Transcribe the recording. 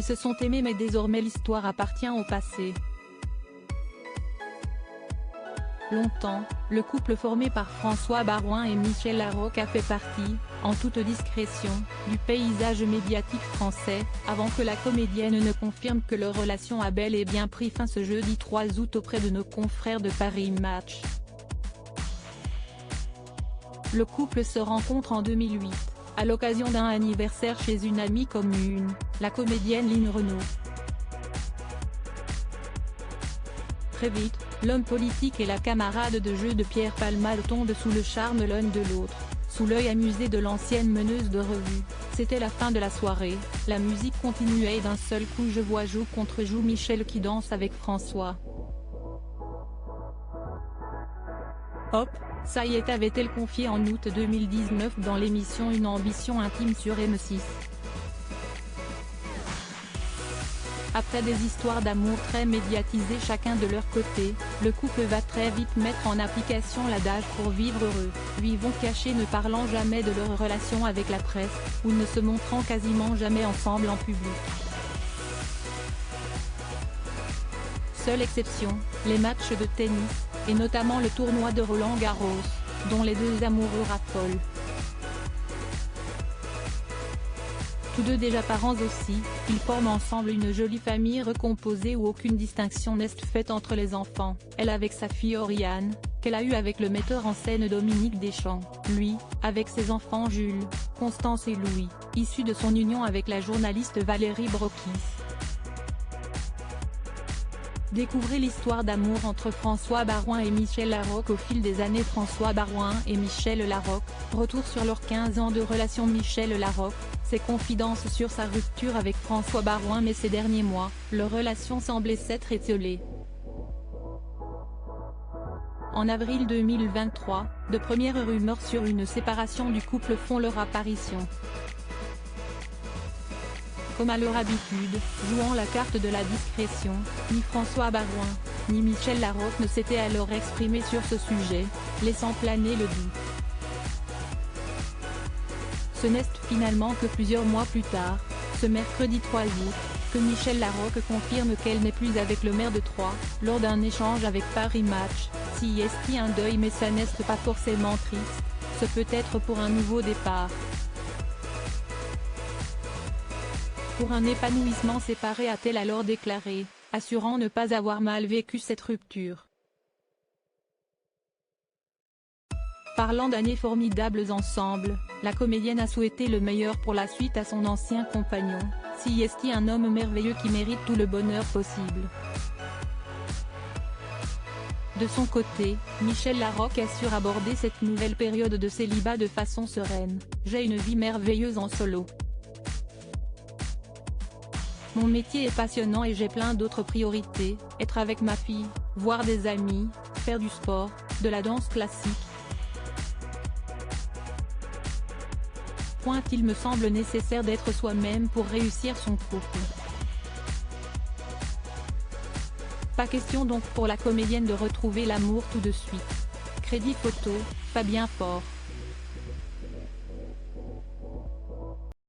Ils se sont aimés mais désormais l'histoire appartient au passé. Longtemps, le couple formé par François Baroin et Michel Larocque a fait partie, en toute discrétion, du paysage médiatique français, avant que la comédienne ne confirme que leur relation a bel et bien pris fin ce jeudi 3 août auprès de nos confrères de Paris Match. Le couple se rencontre en 2008, à l'occasion d'un anniversaire chez une amie commune, la comédienne Line Renaud. Très vite, l'homme politique et la camarade de jeu de Pierre Palmade tombent sous le charme l'un de l'autre, sous l'œil amusé de l'ancienne meneuse de revue. C'était la fin de la soirée, la musique continuait et d'un seul coup je vois joue contre joue Michel qui danse avec François. Hop, ça y est, avait-elle confié en août 2019 dans l'émission Une ambition intime sur M6. Après des histoires d'amour très médiatisées chacun de leur côté, le couple va très vite mettre en application l'adage pour vivre heureux, vivons cachés ne parlant jamais de leur relation avec la presse, ou ne se montrant quasiment jamais ensemble en public. Seule exception, les matchs de tennis, et notamment le tournoi de Roland-Garros, dont les deux amoureux raffolent. Tous deux déjà parents aussi, ils forment ensemble une jolie famille recomposée où aucune distinction n'est faite entre les enfants, elle avec sa fille Oriane, qu'elle a eue avec le metteur en scène Dominique Deschamps, lui, avec ses enfants Jules, Constance et Louis, issus de son union avec la journaliste Valérie Brokis. Découvrez l'histoire d'amour entre François Baroin et Michel Larocque au fil des années. François Baroin et Michel Larocque, retour sur leurs 15 ans de relation. Michel Larocque, ses confidences sur sa rupture avec François Baroin, mais ces derniers mois, leur relation semblait s'être étiolée. En avril 2023, de premières rumeurs sur une séparation du couple font leur apparition. Comme à leur habitude, jouant la carte de la discrétion, ni François Baroin, ni Michel Larocque ne s'étaient alors exprimés sur ce sujet, laissant planer le doute. Ce n'est finalement que plusieurs mois plus tard, ce mercredi 3 août, que Michel Larocque confirme qu'elle n'est plus avec le maire de Troyes, lors d'un échange avec Paris Match. Si est un deuil mais ça n'est pas forcément triste, ce peut être pour un nouveau départ. Pour un épanouissement séparé, a-t-elle alors déclaré, assurant ne pas avoir mal vécu cette rupture. Parlant d'années formidables ensemble, la comédienne a souhaité le meilleur pour la suite à son ancien compagnon, si est un homme merveilleux qui mérite tout le bonheur possible. De son côté, Michel Larocque assure aborder cette nouvelle période de célibat de façon sereine. J'ai une vie merveilleuse en solo. Mon métier est passionnant et j'ai plein d'autres priorités, être avec ma fille, voir des amis, faire du sport, de la danse classique. Il me semble nécessaire d'être soi-même pour réussir son couple. Pas question donc pour la comédienne de retrouver l'amour tout de suite. Crédit photo, Fabien Faure.